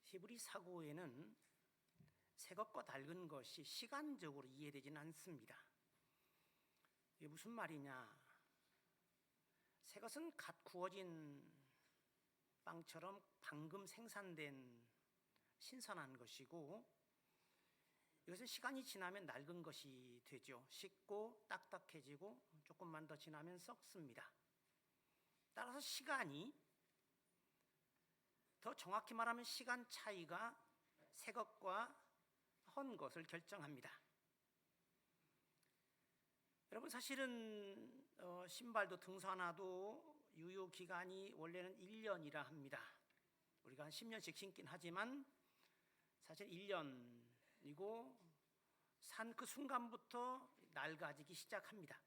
히브리 사고에는 새 것과 낡은 것이 시간적으로 이해되지는 않습니다. 이게 무슨 말이냐? 새 것은 갓 구워진 빵처럼 방금 생산된 신선한 것이고, 이것은 시간이 지나면 낡은 것이 되죠. 식고 딱딱해지고 조금만 더 지나면 썩습니다. 따라서 시간이, 더 정확히 말하면 시간 차이가 새 것과 헌 것을 결정합니다. 여러분, 사실은 신발도 등산화도 유효기간이 원래는 1년이라 합니다. 우리가 한 10년씩 신긴 하지만 사실 1년이고 산 그 순간부터 낡아지기 시작합니다.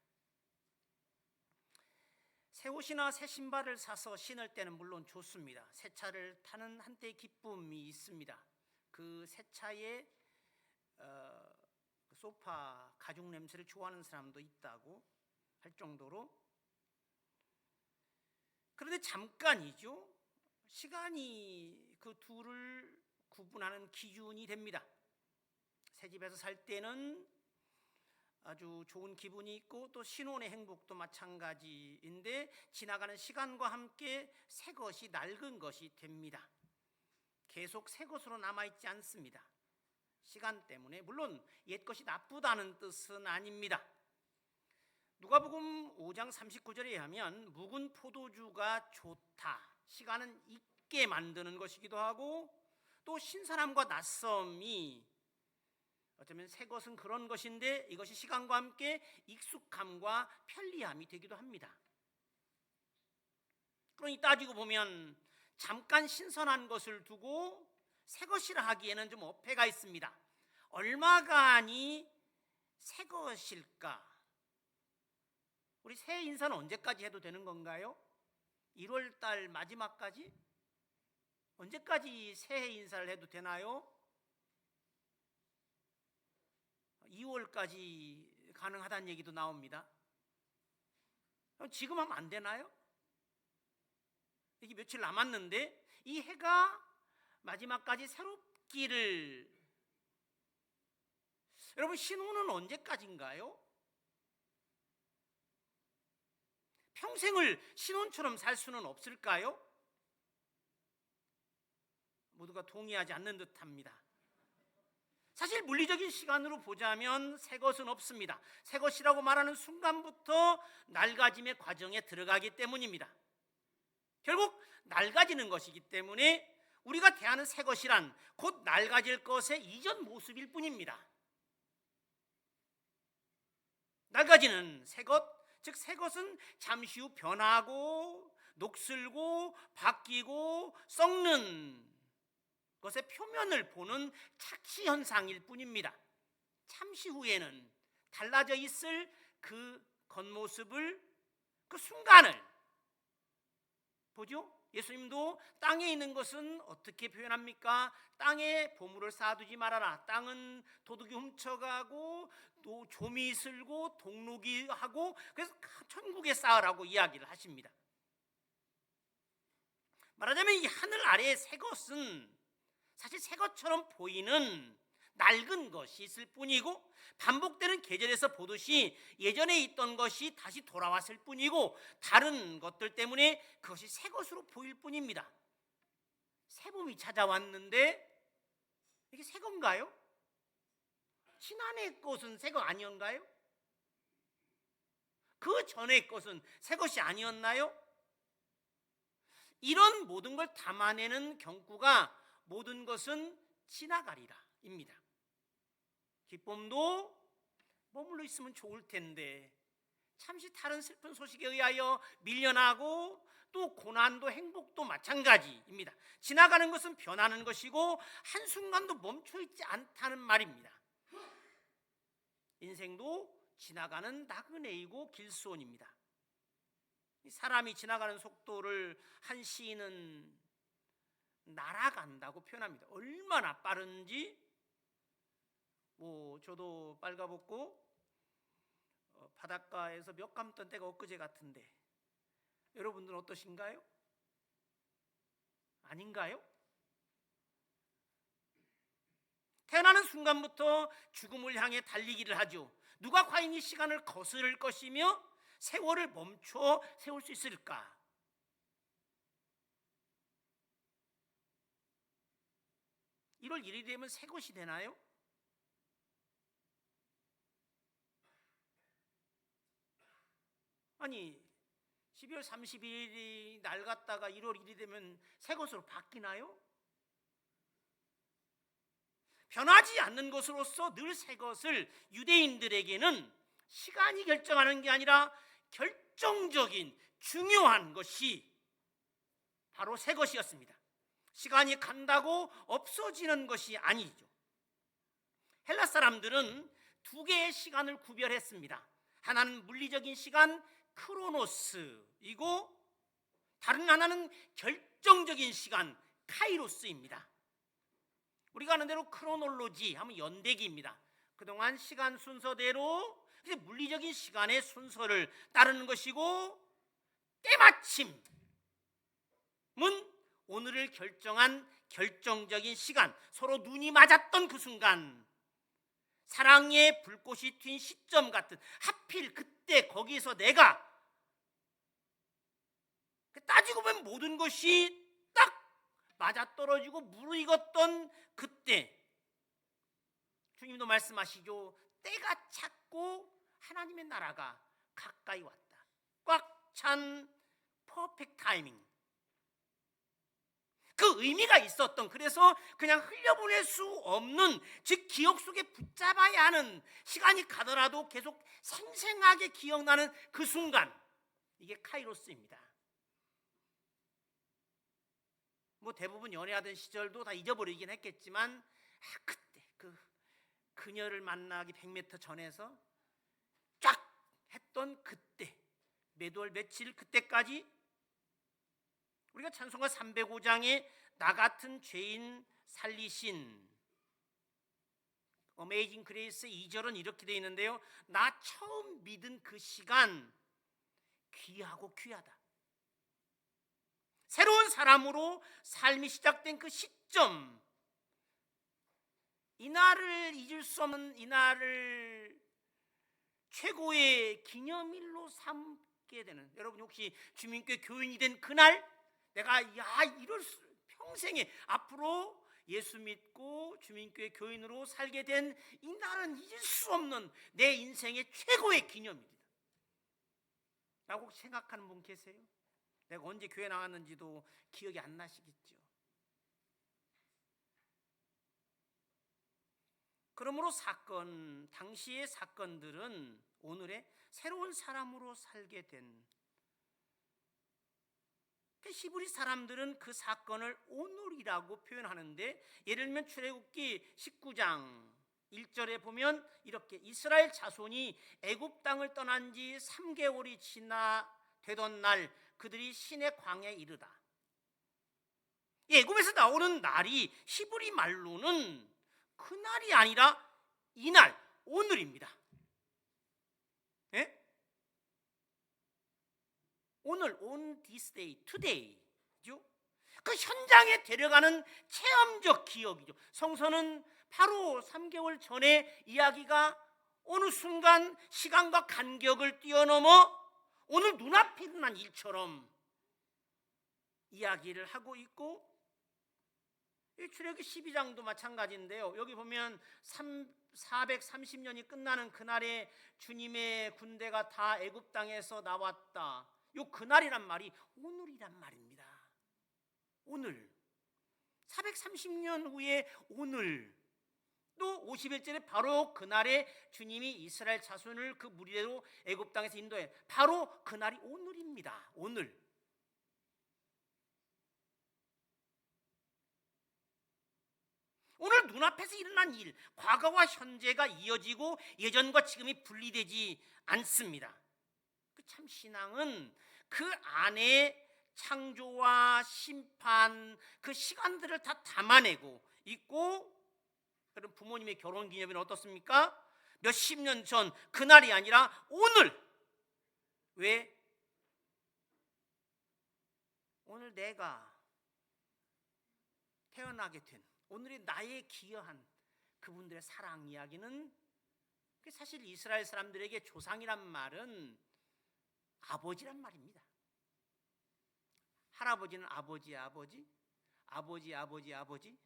새 옷이나 새 신발을 사서 신을 때는 물론 좋습니다. 새 차를 타는 한때의 기쁨이 있습니다. 그 새 차의 소파 가죽 냄새를 좋아하는 사람도 있다고 할 정도로. 그런데 잠깐이죠. 시간이 그 둘을 구분하는 기준이 됩니다. 새 집에서 살 때는 아주 좋은 기분이 있고 또 신혼의 행복도 마찬가지인데, 지나가는 시간과 함께 새 것이 낡은 것이 됩니다. 계속 새 것으로 남아있지 않습니다. 시간 때문에. 물론 옛 것이 나쁘다는 뜻은 아닙니다. 누가복음 5장 39절에 의하면 묵은 포도주가 좋다, 시간은 잊게 만드는 것이기도 하고, 또 신선함과 낯섦이, 어쩌면 새 것은 그런 것인데 이것이 시간과 함께 익숙함과 편리함이 되기도 합니다. 그러니 따지고 보면 잠깐 신선한 것을 두고 새 것이라 하기에는 좀 어폐가 있습니다. 얼마간이 새 것일까? 우리 새해 인사는 언제까지 해도 되는 건가요? 1월 달 마지막까지? 언제까지 새해 인사를 해도 되나요? 2월까지 가능하다는 얘기도 나옵니다. 지금 하면 안 되나요? 이게 며칠 남았는데 이 해가 마지막까지 새롭기를. 여러분, 신혼은 언제까지인가요? 평생을 신혼처럼 살 수는 없을까요? 모두가 동의하지 않는 듯합니다. 사실 물리적인 시간으로 보자면 새 것은 없습니다. 새 것이라고 말하는 순간부터 낡아짐의 과정에 들어가기 때문입니다. 결국 낡아지는 것이기 때문에 우리가 대하는 새 것이란 곧 낡아질 것의 이전 모습일 뿐입니다. 낡아지는 새 것, 즉 새 것은 잠시 후 변하고 녹슬고 바뀌고 썩는 것의 표면을 보는 착시 현상일 뿐입니다. 잠시 후에는 달라져 있을 그 겉모습을, 그 순간을 보죠. 예수님도 땅에 있는 것은 어떻게 표현합니까? 땅에 보물을 쌓아두지 말아라. 땅은 도둑이 훔쳐가고 또 좀이 슬고 동록이 하고, 그래서 천국에 쌓으라고 이야기를 하십니다. 말하자면 이 하늘 아래의 새 것은 사실 새 것처럼 보이는 낡은 것이 있을 뿐이고, 반복되는 계절에서 보듯이 예전에 있던 것이 다시 돌아왔을 뿐이고, 다른 것들 때문에 그것이 새 것으로 보일 뿐입니다. 새봄이 찾아왔는데 이게 새 건가요? 지난해 것은 새 거 아니었나요? 그 전에 것은 새 것이 아니었나요? 이런 모든 걸 담아내는 경구가 모든 것은 지나가리라 입니다. 기쁨도 머물러 있으면 좋을 텐데 잠시 다른 슬픈 소식에 의하여 밀려나고, 또 고난도 행복도 마찬가지입니다. 지나가는 것은 변하는 것이고 한순간도 멈춰있지 않다는 말입니다. 인생도 지나가는 나그네이고 길수원입니다. 사람이 지나가는 속도를 한 시인은 날아간다고 표현합니다. 얼마나 빠른지. 저도 빨가벗고 바닷가에서 몇 감던 때가 엊그제 같은데, 여러분들은 어떠신가요? 아닌가요? 태어나는 순간부터 죽음을 향해 달리기를 하죠. 누가 과연 이 시간을 거스를 것이며 세월을 멈춰 세울 수 있을까? (1월 1일이) 되면 새 것이 되나요? 아니 12월 31일이 낡았다가 1월 1일이 되면 새 것으로 바뀌나요? 변하지 않는 것으로서 늘 새 것을 유대인들에게는 시간이 결정하는 게 아니라 결정적인 중요한 것이 바로 새 것이었습니다. 시간이 간다고 없어지는 것이 아니죠. 헬라 사람들은 두 개의 시간을 구별했습니다. 하나는 물리적인 시간 크로노스이고 다른 하나는 결정적인 시간 카이로스입니다. 우리가 아는 대로 크로놀로지 하면 연대기입니다. 그동안 시간 순서대로 물리적인 시간의 순서를 따르는 것이고, 때마침은 오늘을 결정한 결정적인 시간, 서로 눈이 맞았던 그 순간, 사랑의 불꽃이 튄 시점 같은, 하필 그때 거기서 내가 따지고 보면 모든 것이 딱 맞아떨어지고 무르익었던 그때, 주님도 말씀하시죠. 때가 찼고 하나님의 나라가 가까이 왔다. 꽉 찬 퍼펙트 타이밍. 그 의미가 있었던, 그래서 그냥 흘려보낼 수 없는, 즉 기억 속에 붙잡아야 하는, 시간이 가더라도 계속 생생하게 기억나는 그 순간, 이게 카이로스입니다. 뭐 대부분 연애하던 시절도 다 잊어버리긴 했겠지만, 그때 그 그녀를 만나기 100m 전에서 쫙 했던 그때, 몇 월 며칠 그때까지, 우리가 찬송가 305장에 나 같은 죄인 살리신 어메이징 그레이스 2절은 이렇게 되어 있는데요. 나 처음 믿은 그 시간 귀하고 귀하다. 새로운 사람으로 삶이 시작된 그 시점, 이날을 잊을 수 없는, 이날을 최고의 기념일로 삼게 되는, 여러분 혹시 주민교회 교인이 된 그날, 내가 이럴 수, 평생에 앞으로 예수 믿고 주민교회 교인으로 살게 된 이날은 잊을 수 없는 내 인생의 최고의 기념일이다 라고 생각하는 분 계세요? 내가 언제 교회 나왔는지도 기억이 안 나시겠죠. 그러므로 당시의 사건들은 오늘의 새로운 사람으로 살게 된, 히브리 사람들은 그 사건을 오늘이라고 표현하는데, 예를 들면 출애굽기 19장 1절에 보면 이렇게, 이스라엘 자손이 애굽 땅을 떠난 지 3개월이 지나 되던 날 그들이 시내 광야에 이르다. 애굽에서 나오는 날이 히브리 말로는 그날이 아니라 이날, 오늘입니다. 예? 오늘, on this day, today죠. 그 현장에 데려가는 체험적 기억이죠. 성서는 바로 3개월 전의 이야기가 어느 순간 시간과 간격을 뛰어넘어 오늘 눈앞에 일어난 일처럼 이야기를 하고 있고, 출애굽기 12장도 마찬가지인데요. 여기 보면 430년이 끝나는 그날에 주님의 군대가 다 애굽 땅에서 나왔다. 요 그날이란 말이 오늘이란 말입니다. 오늘 430년 후에 오늘, 또 51절에 바로 그날에 주님이 이스라엘 자손을 그 무리대로 애굽 땅에서 인도해, 바로 그날이 오늘입니다. 오늘. 오늘 눈앞에서 일어난 일, 과거와 현재가 이어지고 예전과 지금이 분리되지 않습니다. 참 신앙은 그 안에 창조와 심판, 그 시간들을 다 담아내고 있고, 그럼 부모님의 결혼 기념일은 어떻습니까? 몇십 년 전 그날이 아니라 오늘. 왜? 오늘 내가 태어나게 된, 오늘이 나의 기여한 그분들의 사랑 이야기는 사실 이스라엘 사람들에게 조상이란 말은 아버지란 말입니다. 할아버지는 아버지의 아버지, 아버지 아버지 아버지,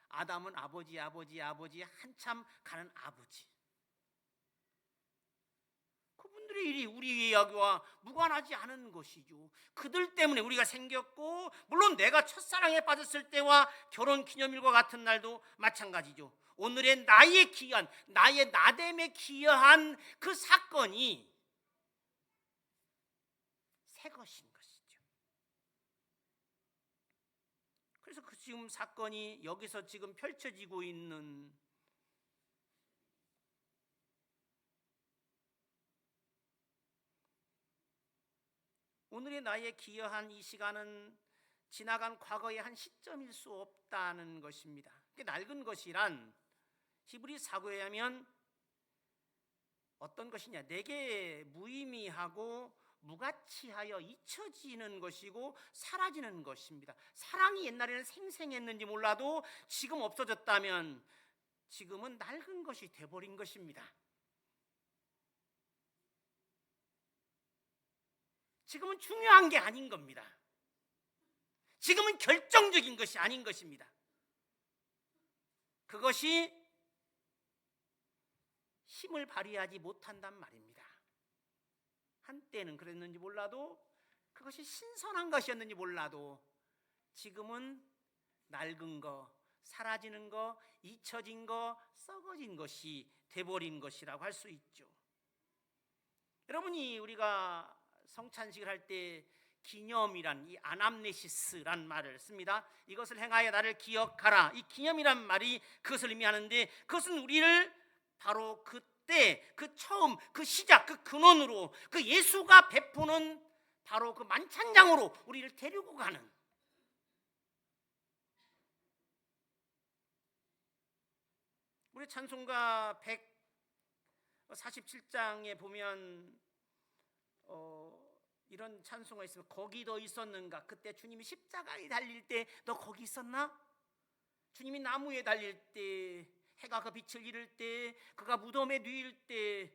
아담은 아버지 아버지 아버지 한참 가는 아버지. 그분들의 일이 우리 이야기와 무관하지 않은 것이죠. 그들 때문에 우리가 생겼고, 물론 내가 첫사랑에 빠졌을 때와 결혼기념일과 같은 날도 마찬가지죠. 오늘의 나의 기여한, 나의 나됨에 기여한 그 사건이 새 것인 것이죠. 그래서 그 지금 사건이 여기서 지금 펼쳐지고 있는 오늘의 나에 기여한 이 시간은 지나간 과거의 한 시점일 수 없다는 것입니다. 낡은 것이란 히브리 사고에 하면 어떤 것이냐, 내게 무의미하고 무가치하여 잊혀지는 것이고 사라지는 것입니다. 사랑이 옛날에는 생생했는지 몰라도 지금 없어졌다면 지금은 낡은 것이 돼버린 것입니다. 지금은 중요한 게 아닌 겁니다. 지금은 결정적인 것이 아닌 것입니다. 그것이 힘을 발휘하지 못한단 말입니다. 한때는 그랬는지 몰라도, 그것이 신선한 것이었는지 몰라도 지금은 낡은 거, 사라지는 거, 잊혀진 거, 썩어진 것이 돼버린 것이라고 할 수 있죠. 여러분이 우리가 성찬식을 할 때 기념이란, 이 아남네시스란 말을 씁니다. 이것을 행하여 나를 기억하라. 이 기념이란 말이 그것을 의미하는데, 그것은 우리를 바로 그때 그 처음, 그 시작, 그 근원으로, 그 예수가 베푸는 바로 그 만찬장으로 우리를 데리고 가는, 우리 찬송가 147장에 보면 이런 찬송가 있으면, 거기 너 있었는가? 그때 주님이 십자가에 달릴 때 너 거기 있었나? 주님이 나무에 달릴 때, 해가 그 빛을 잃을 때, 그가 무덤에 누일 때,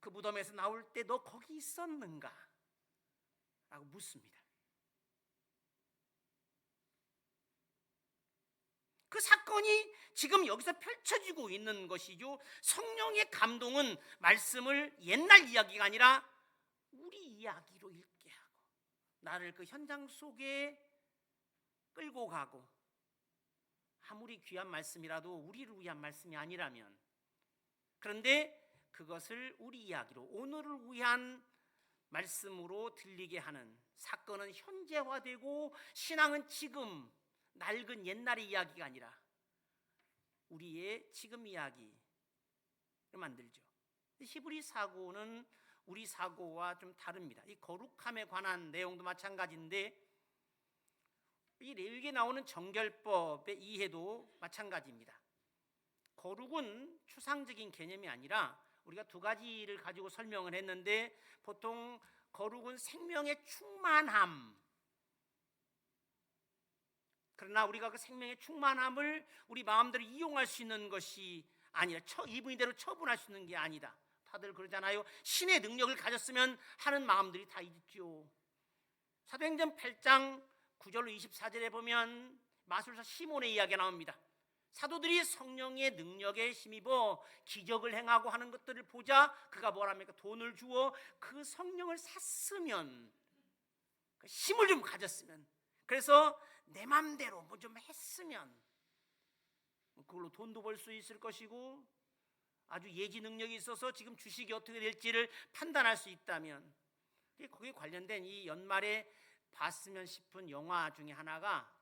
그 무덤에서 나올 때 너 거기 있었는가? 라고 묻습니다. 그 사건이 지금 여기서 펼쳐지고 있는 것이죠. 성령의 감동은 말씀을 옛날 이야기가 아니라 우리 이야기로 읽게 하고, 나를 그 현장 속에 끌고 가고, 아무리 귀한 말씀이라도 우리를 위한 말씀이 아니라면, 그런데 그것을 우리 이야기로, 오늘을 위한 말씀으로 들리게 하는, 사건은 현재화되고 신앙은 지금, 낡은 옛날의 이야기가 아니라 우리의 지금 이야기를 만들죠. 히브리 사고는 우리 사고와 좀 다릅니다. 이 거룩함에 관한 내용도 마찬가지인데, 이 레위기에 나오는 정결법의 이해도 마찬가지입니다. 거룩은 추상적인 개념이 아니라 우리가 두 가지를 가지고 설명을 했는데, 보통 거룩은 생명의 충만함, 그러나 우리가 그 생명의 충만함을 우리 마음대로 이용할 수 있는 것이 아니라, 이분이대로 처분할 수 있는 게 아니다. 다들 그러잖아요. 신의 능력을 가졌으면 하는 마음들이 다 있죠. 사도행전 8장 9절로 24절에 보면 마술사 시몬의 이야기가 나옵니다. 사도들이 성령의 능력에 힘입어 기적을 행하고 하는 것들을 보자 그가 뭐랍니까? 돈을 주어 그 성령을 샀으면, 그 힘을 좀 가졌으면, 그래서 내 맘대로 뭐 좀 했으면 그걸로 돈도 벌 수 있을 것이고, 아주 예지 능력이 있어서 지금 주식이 어떻게 될지를 판단할 수 있다면, 거기에 관련된 이 연말에 봤으면 싶은 영화 중에 하나가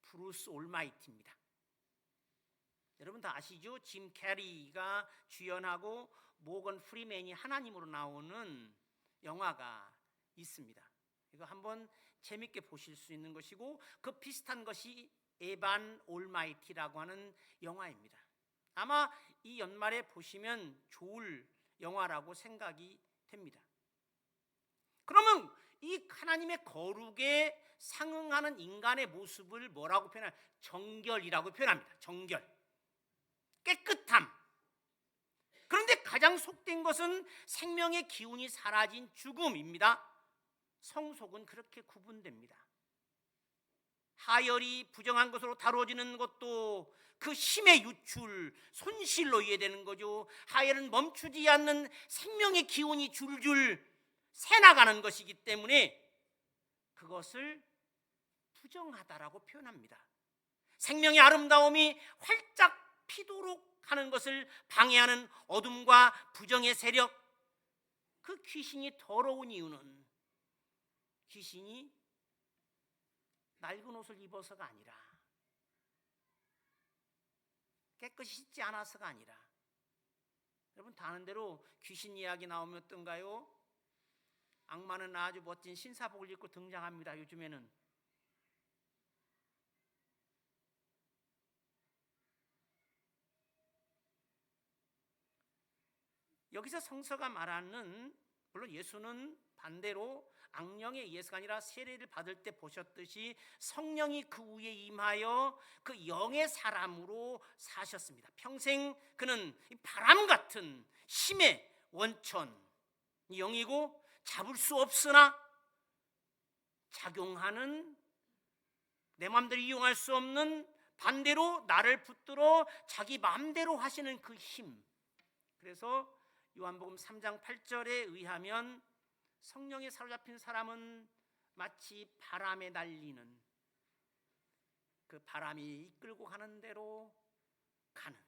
브루스 올마이티입니다. 여러분 다 아시죠? 짐 캐리가 주연하고 모건 프리맨이 하나님으로 나오는 영화가 있습니다. 이거 한번 재밌게 보실 수 있는 것이고, 그 비슷한 것이 에반 올마이티라고 하는 영화입니다. 아마 이 연말에 보시면 좋을 영화라고 생각이 됩니다. 그러면 이 하나님의 거룩에 상응하는 인간의 모습을 뭐라고 표현하냐? 정결이라고 표현합니다. 정결. 깨끗함. 그런데 가장 속된 것은 생명의 기운이 사라진 죽음입니다. 성속은 그렇게 구분됩니다. 하열이 부정한 것으로 다뤄지는 것도 그 힘의 유출, 손실로 이해되는 거죠. 하열은 멈추지 않는 생명의 기운이 줄줄 새나가는 것이기 때문에 그것을 부정하다라고 표현합니다. 생명의 아름다움이 활짝 피도록 하는 것을 방해하는 어둠과 부정의 세력, 그 귀신이 더러운 이유는 귀신이 낡은 옷을 입어서가 아니라, 깨끗이 씻지 않아서가 아니라, 여러분 다 아는 대로 귀신 이야기 나오면 어떤가요? 악마는 아주 멋진 신사복을 입고 등장합니다. 요즘에는 여기서 성서가 말하는, 물론 예수는 반대로 악령에 의해서가 아니라 세례를 받을 때 보셨듯이 성령이 그 위에 임하여 그 영의 사람으로 사셨습니다. 평생 그는 바람 같은 힘의 원천 영이고 잡을 수 없으나 작용하는, 내 마음대로 이용할 수 없는, 반대로 나를 붙들어 자기 마음대로 하시는 그 힘. 그래서 요한복음 3장 8절에 의하면 성령에 사로잡힌 사람은 마치 바람에 날리는, 그 바람이 이끌고 가는 대로 가는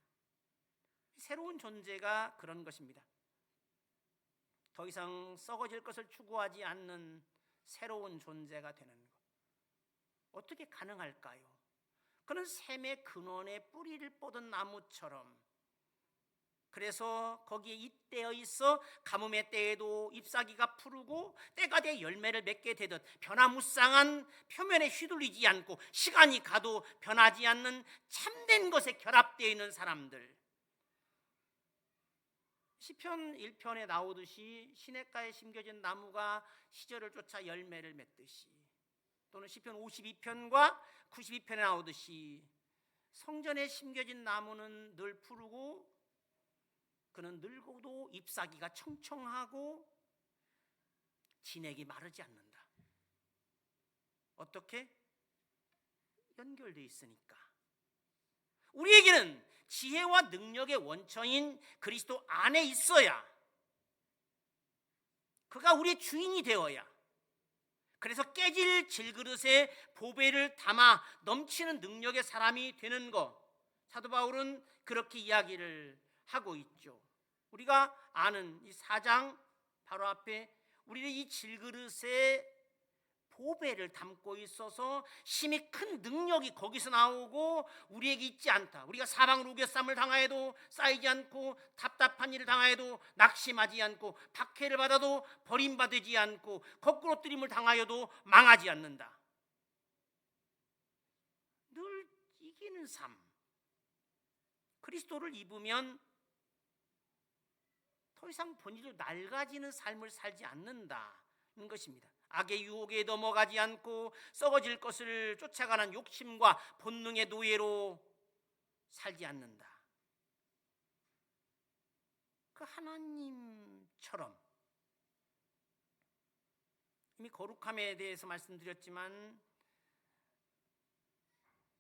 새로운 존재가 그런 것입니다. 더 이상 썩어질 것을 추구하지 않는 새로운 존재가 되는 것. 어떻게 가능할까요? 그는 샘의 근원에 뿌리를 뻗은 나무처럼, 그래서 거기에 잎되어 있어 가뭄의 때에도 잎사귀가 푸르고 때가 돼 열매를 맺게 되듯 변화무쌍한 표면에 휘둘리지 않고 시간이 가도 변하지 않는 참된 것에 결합되어 있는 사람들. 시편 1편에 나오듯이 시냇가에 심겨진 나무가 시절을 쫓아 열매를 맺듯이, 또는 시편 52편과 92편에 나오듯이 성전에 심겨진 나무는 늘 푸르고 그는 늙어도 잎사귀가 청청하고 진액이 마르지 않는다. 어떻게? 연결되어 있으니까. 우리에게는 지혜와 능력의 원천인 그리스도 안에 있어야, 그가 우리의 주인이 되어야, 그래서 깨질 질그릇에 보배를 담아 넘치는 능력의 사람이 되는 것, 사도 바울은 그렇게 이야기를 하고 있죠. 우리가 아는 이 4장 바로 앞에 우리는 이 질그릇에 보배를 담고 있어서 심히 큰 능력이 거기서 나오고 우리에게 있지 않다. 우리가 사방으로 우겨쌈을 당하여도 쌓이지 않고, 답답한 일을 당하여도 낙심하지 않고, 박해를 받아도 버림받지 않고, 거꾸로 뜨림을 당하여도 망하지 않는다. 늘 이기는 삶. 그리스도를 입으면 더 이상 본질로 낡아지는 삶을 살지 않는다는 것입니다. 악의 유혹에 넘어가지 않고 썩어질 것을 쫓아가는 욕심과 본능의 노예로 살지 않는다. 그 하나님처럼, 이미 거룩함에 대해서 말씀드렸지만,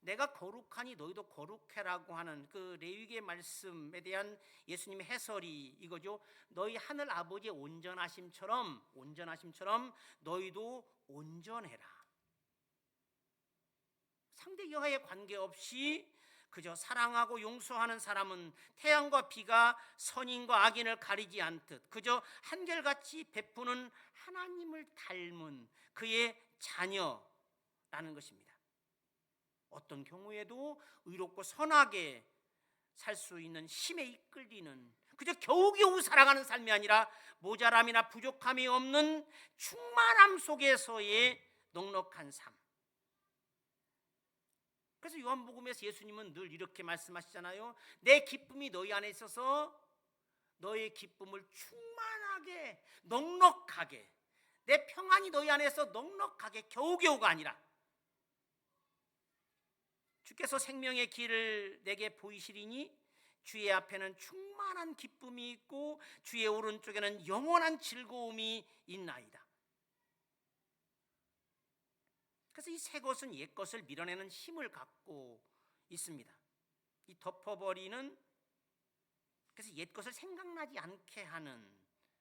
내가 거룩하니 너희도 거룩해라고 하는 그 레위기의 말씀에 대한 예수님의 해설이 이거죠. 너희 하늘 아버지의 온전하심처럼 너희도 온전해라. 상대 여하에 관계없이 그저 사랑하고 용서하는 사람은 태양과 비가 선인과 악인을 가리지 않듯 그저 한결같이 베푸는 하나님을 닮은 그의 자녀라는 것입니다. 어떤 경우에도 의롭고 선하게 살 수 있는 힘에 이끌리는, 그저 겨우겨우 살아가는 삶이 아니라 모자람이나 부족함이 없는 충만함 속에서의 넉넉한 삶. 그래서 요한복음에서 예수님은 늘 이렇게 말씀하시잖아요. 내 기쁨이 너희 안에 있어서 너의 기쁨을 충만하게 넉넉하게, 내 평안이 너희 안에서 넉넉하게 겨우겨우가 아니라 주께서 생명의 길을 내게 보이시리니 주의 앞에는 충만한 기쁨이 있고 주의 오른쪽에는 영원한 즐거움이 있나이다. 그래서 이 새 것은 옛 것을 밀어내는 힘을 갖고 있습니다. 이 덮어버리는, 그래서 옛 것을 생각나지 않게 하는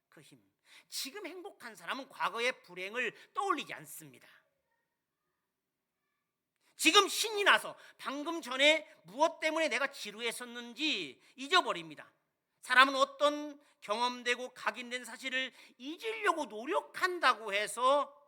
그 힘. 지금 행복한 사람은 과거의 불행을 떠올리지 않습니다. 지금 신이 나서 방금 전에 무엇 때문에 내가 지루했었는지 잊어버립니다. 사람은 어떤 경험되고 각인된 사실을 잊으려고 노력한다고 해서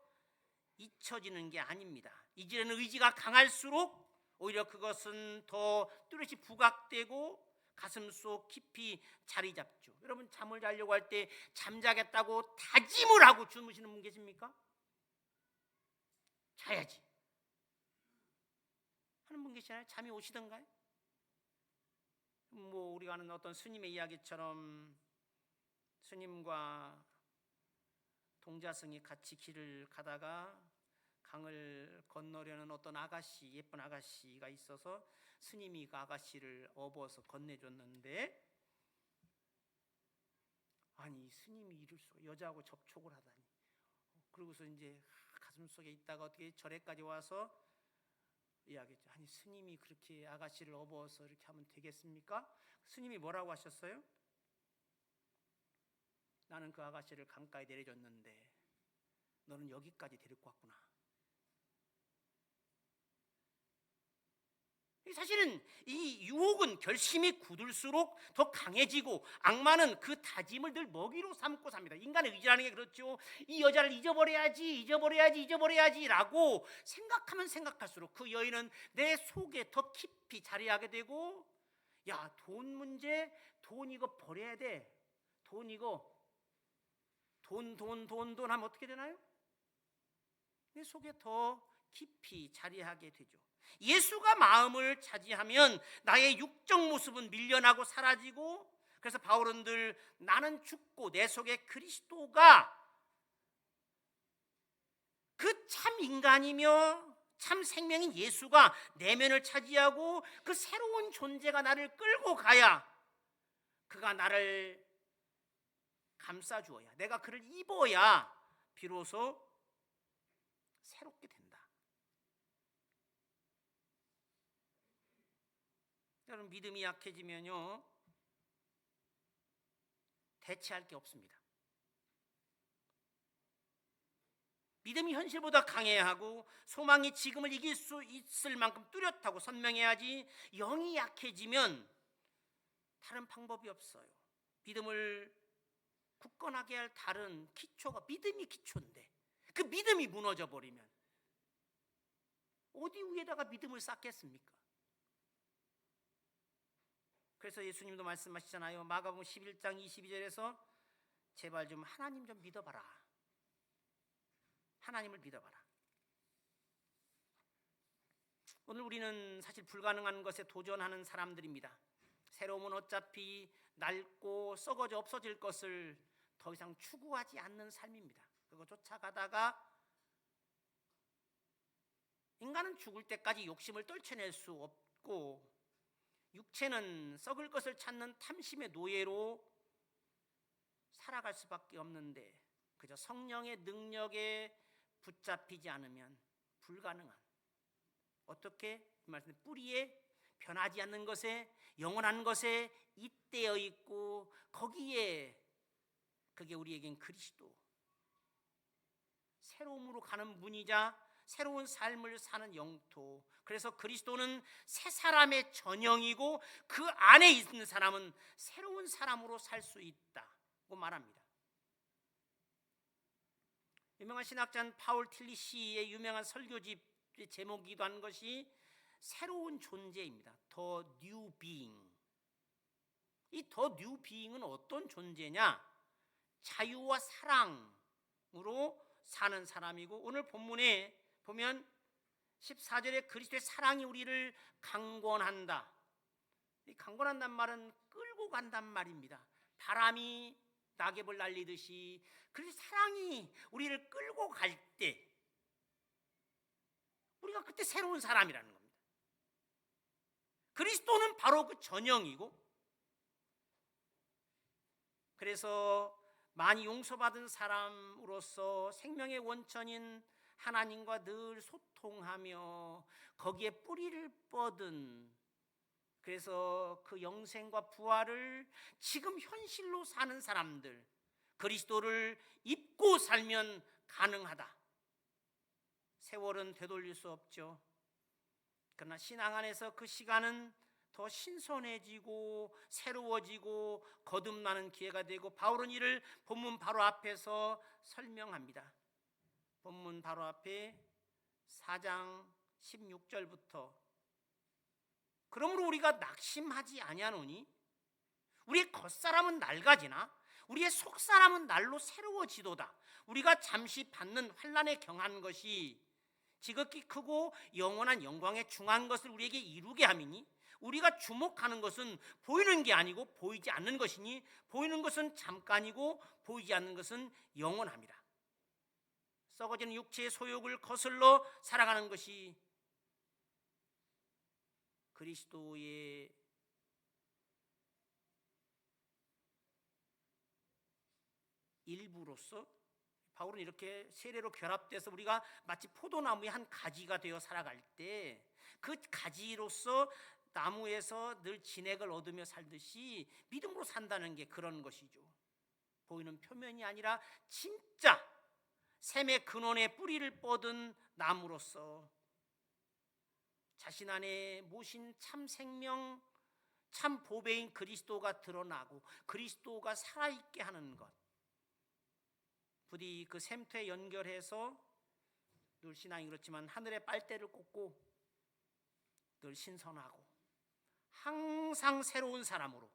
잊혀지는 게 아닙니다. 잊으려는 의지가 강할수록 오히려 그것은 더 뚜렷이 부각되고 가슴속 깊이 자리 잡죠. 여러분, 잠을 자려고 할 때 잠자겠다고 다짐을 하고 주무시는 분 계십니까? 자야지 하는 분 계시나요? 잠이 오시던가요? 우리가 아는 어떤 스님의 이야기처럼 스님과 동자승이 같이 길을 가다가 강을 건너려는 어떤 아가씨, 예쁜 아가씨가 있어서 스님이 그 아가씨를 업어서 건네줬는데, 아니 스님이 이럴 수가, 여자하고 접촉을 하다니. 그러고서 이제 가슴속에 있다가 어떻게 절에까지 와서 이야기했죠. 아니 스님이 그렇게 아가씨를 업어서 이렇게 하면 되겠습니까? 스님이 뭐라고 하셨어요? 나는 그 아가씨를 강가에 내려줬는데 너는 여기까지 데리고 왔구나. 사실은 이 유혹은 결심이 굳을수록 더 강해지고 악마는 그 다짐을 늘 먹이로 삼고 삽니다. 인간의 의지라는 게 그렇죠. 이 여자를 잊어버려야지 라고 생각하면 생각할수록 그 여인은 내 속에 더 깊이 자리하게 되고, 야, 돈 문제, 돈 이거 버려야 돼. 돈 이거 돈 하면 어떻게 되나요? 내 속에 더 깊이 자리하게 되죠. 예수가 마음을 차지하면 나의 육적 모습은 밀려나고 사라지고, 그래서 바울은 늘 나는 죽고 내 속에 그리스도가 그 참 인간이며 참 생명인 예수가 내면을 차지하고 그 새로운 존재가 나를 끌고 가야, 그가 나를 감싸주어야, 내가 그를 입어야 비로소 새롭게 된다. 여러분, 믿음이 약해지면요 대체할 게 없습니다. 믿음이 현실보다 강해야 하고 소망이 지금을 이길 수 있을 만큼 뚜렷하고 선명해야지, 영이 약해지면 다른 방법이 없어요. 믿음을 굳건하게 할 다른 기초가, 믿음이 기초인데 그 믿음이 무너져 버리면 어디 위에다가 믿음을 쌓겠습니까? 그래서 예수님도 말씀하시잖아요. 마가복음 11장 22절에서 제발 좀 하나님 좀 믿어봐라. 하나님을 믿어봐라. 오늘 우리는 사실 불가능한 것에 도전하는 사람들입니다. 새로움은 어차피 낡고 썩어져 없어질 것을 더 이상 추구하지 않는 삶입니다. 그거 쫓아가다가 인간은 죽을 때까지 욕심을 떨쳐낼 수 없고, 육체는 썩을 것을 찾는 탐심의 노예로 살아갈 수밖에 없는데, 그저 성령의 능력에 붙잡히지 않으면 불가능한, 어떻게 이 말씀, 뿌리에 변하지 않는 것에, 영원한 것에 잇대어 있고, 거기에 그게 우리에겐 그리스도, 새로움으로 가는 문이자 새로운 삶을 사는 영토. 그래서 그리스도는 새 사람의 전형이고 그 안에 있는 사람은 새로운 사람으로 살 수 있다고 말합니다. 유명한 신학자 파울 틸리시의 유명한 설교집의 제목이기도 한 것이 새로운 존재입니다. The New Being. 이 The New Being은 어떤 존재냐? 자유와 사랑으로 사는 사람이고, 오늘 본문에 보면 14절에 그리스도의 사랑이 우리를 강권한다. 이 강권한단 말은 끌고 간단 말입니다. 바람이 낙엽을 날리듯이 그리스도의 사랑이 우리를 끌고 갈 때 우리가 그때 새로운 사람이라는 겁니다. 그리스도는 바로 그 전형이고, 그래서 많이 용서받은 사람으로서 생명의 원천인 하나님과 늘 소통하며 거기에 뿌리를 뻗은, 그래서 그 영생과 부활을 지금 현실로 사는 사람들, 그리스도를 입고 살면 가능하다. 세월은 되돌릴 수 없죠. 그러나 신앙 안에서 그 시간은 더 신선해지고 새로워지고 거듭나는 기회가 되고, 바울은 이를 본문 바로 앞에서 설명합니다. 본문 바로 앞에 4장 16절부터 그러므로 우리가 낙심하지 아니하노니 우리의 겉사람은 낡아지나 우리의 속사람은 날로 새로워지도다. 우리가 잠시 받는 환난에 경한 것이 지극히 크고 영원한 영광에 중한 것을 우리에게 이루게 함이니 우리가 주목하는 것은 보이는 게 아니고 보이지 않는 것이니 보이는 것은 잠깐이고 보이지 않는 것은 영원합니다. 썩어지는 육체의 소욕을 거슬러 살아가는 것이 그리스도의 일부로서 바울은 이렇게 세례로 결합돼서 우리가 마치 포도나무의 한 가지가 되어 살아갈 때 그 가지로서 나무에서 늘 진액을 얻으며 살듯이 믿음으로 산다는 게 그런 것이죠. 보이는 표면이 아니라 진짜 샘의 근원에 뿌리를 뻗은 나무로서 자신 안에 모신 참 생명, 참 보배인 그리스도가 드러나고 그리스도가 살아있게 하는 것, 부디 그 샘터에 연결해서 늘 신앙이 그렇지만 하늘의 빨대를 꽂고 늘 신선하고 항상 새로운 사람으로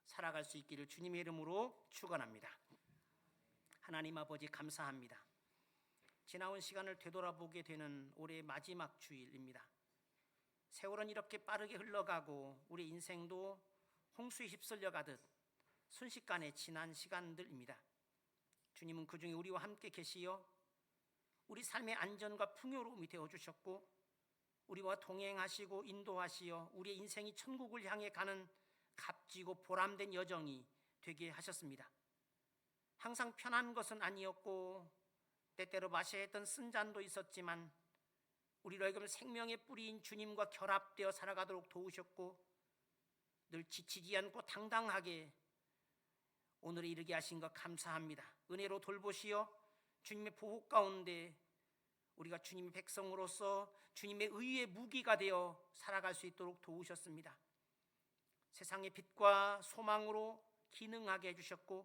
살아갈 수 있기를 주님의 이름으로 축원합니다. 하나님 아버지 감사합니다. 지나온 시간을 되돌아보게 되는 올해 마지막 주일입니다. 세월은 이렇게 빠르게 흘러가고 우리 인생도 홍수에 휩쓸려 가듯 순식간에 지난 시간들입니다. 주님은 그 중에 우리와 함께 계시어 우리 삶의 안전과 풍요로움이 되어주셨고 우리와 동행하시고 인도하시어 우리의 인생이 천국을 향해 가는 값지고 보람된 여정이 되게 하셨습니다. 항상 편한 것은 아니었고 때때로 마셔야 했던 쓴 잔도 있었지만 우리로 하여금 생명의 뿌리인 주님과 결합되어 살아가도록 도우셨고 늘 지치지 않고 당당하게 오늘에 이르게 하신 것 감사합니다. 은혜로 돌보시어 주님의 보호 가운데 우리가 주님의 백성으로서 주님의 의의 무기가 되어 살아갈 수 있도록 도우셨습니다. 세상의 빛과 소망으로 기능하게 해주셨고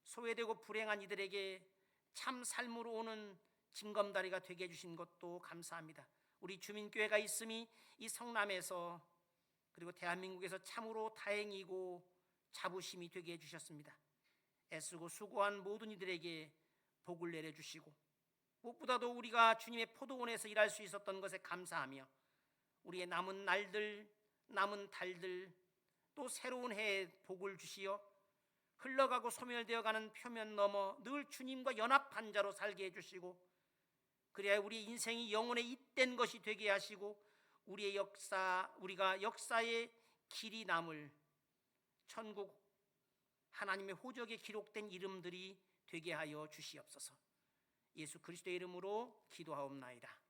소외되고 불행한 이들에게 참 삶으로 오는 징검다리가 되게 해주신 것도 감사합니다. 우리 주민교회가 있음이 이 성남에서 그리고 대한민국에서 참으로 다행이고 자부심이 되게 해주셨습니다. 애쓰고 수고한 모든 이들에게 복을 내려주시고 무엇보다도 우리가 주님의 포도원에서 일할 수 있었던 것에 감사하며 우리의 남은 날들, 남은 달들 또 새로운 해에 복을 주시어 흘러가고 소멸되어가는 표면 넘어 늘 주님과 연합한 자로 살게 해주시고 그래야 우리의 인생이 영혼에 잇된 것이 되게 하시고 우리의 우리가 역사의 길이 남을 천국 하나님의 호적에 기록된 이름들이 되게 하여 주시옵소서. 예수 그리스도의 이름으로 기도하옵나이다.